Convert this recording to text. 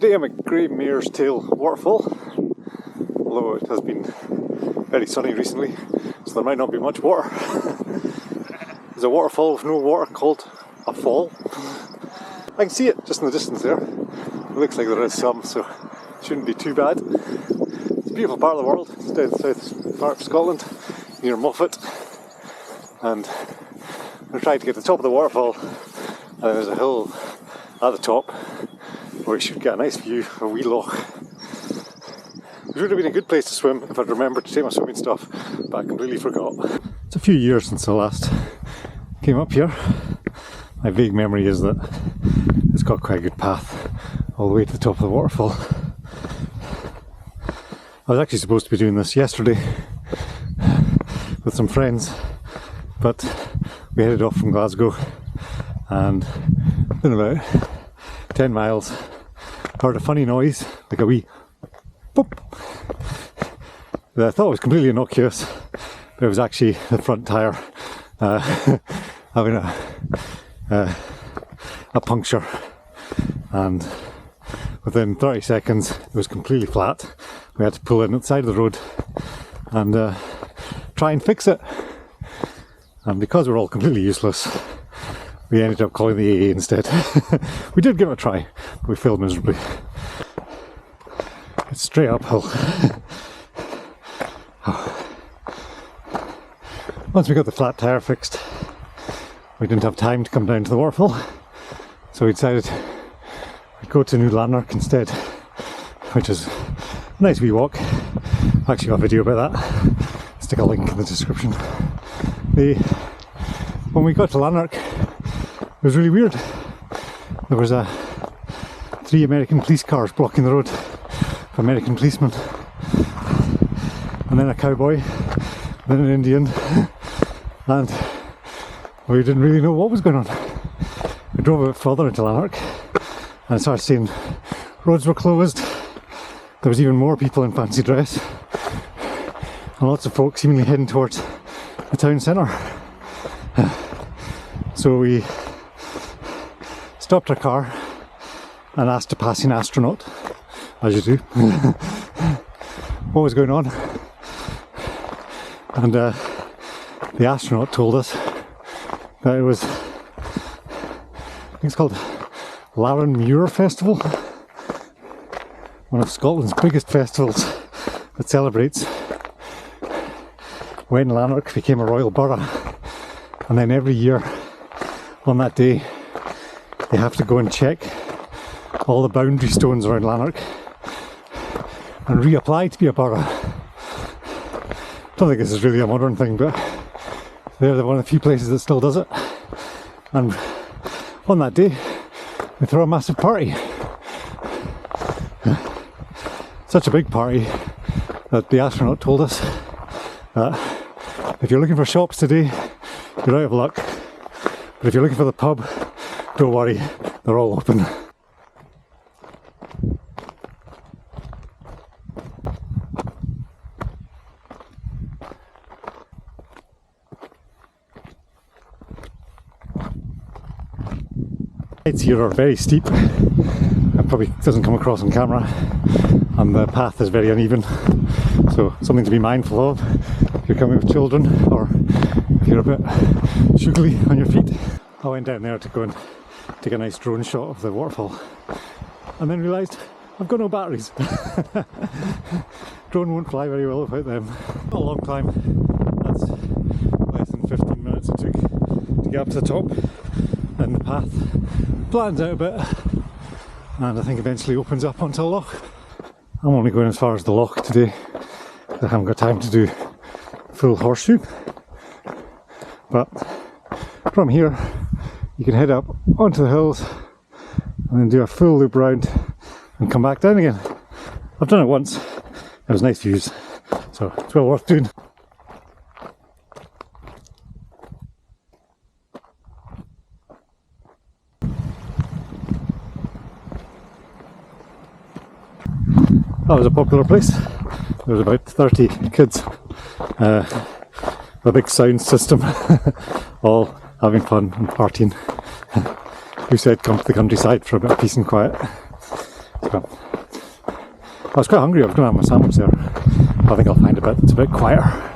Today I'm at Grey Mare's Tail Waterfall, although it has been very sunny recently, so there might not be much water. There's a waterfall with no water called a fall. I can see it just in the distance there. It looks like there is some, so it shouldn't be too bad. It's a beautiful part of the world. It's down the south part of Scotland, near Moffat. And we're trying to get to the top of the waterfall, and there's a hill at the top where we should get a nice view of a wee loch. It would have been a good place to swim if I'd remembered to take my swimming stuff, but I completely forgot. It's a few years since I last came up here. My vague memory is that it's got quite a good path all the way to the top of the waterfall. I was actually supposed to be doing this yesterday with some friends, but we headed off from Glasgow and in about 10 miles heard a funny noise, like a wee boop, that I thought was completely innocuous, but it was actually the front tyre having a puncture, and within 30 seconds it was completely flat. We had to pull in at the side of the road and try and fix it, and because we're all completely useless, we ended up calling the AA instead. We did give it a try, but we failed miserably. It's straight uphill. Once we got the flat tyre fixed, we didn't have time to come down to the waterfall, so we decided we'd go to New Lanark instead, which is a nice wee walk. I've actually got a video about that. Stick a link in the description. When we got to Lanark, it was really weird. There was 3 American police cars blocking the road for American policemen, and then a cowboy, then an Indian, and we didn't really know what was going on. We drove a bit further into Lanark and started seeing roads were closed. There was even more people in fancy dress and lots of folk seemingly heading towards the town centre. So we stopped our car and asked a passing astronaut, as you do, what was going on. And the astronaut told us that it was, I think it's called Larran Festival, one of Scotland's biggest festivals that celebrates when Lanark became a royal borough. And then every year on that day they have to go and check all the boundary stones around Lanark and reapply to be a borough. I don't think this is really a modern thing, but they're one of the few places that still does it. And on that day they throw a massive party. Such a big party that the astronaut told us that if you're looking for shops today, you're out of luck. But if you're looking for the pub, don't worry, they're all open. Sides here are very steep. It probably doesn't come across on camera, and the path is very uneven, so something to be mindful of if you're coming with children or if you're a bit sugary on your feet. I went down there to go and take a nice drone shot of the waterfall, and then realised I've got no batteries. Drone won't fly very well without them. Not a long time. That's less than 15 minutes it took to get up to the top, and the path flattens out a bit and I think eventually opens up onto a loch. I'm only going as far as the loch today because I haven't got time to do full horseshoe, but from here you can head up onto the hills and then do a full loop round and come back down again. I've done it once, it was nice views, so it's well worth doing. That was a popular place. There was about 30 kids, a big sound system, all having fun and partying. Who said come to the countryside for a bit of peace and quiet? swim. I was quite hungry, I was going to have my sandwich there. I think I'll find a bit, it's a bit quieter.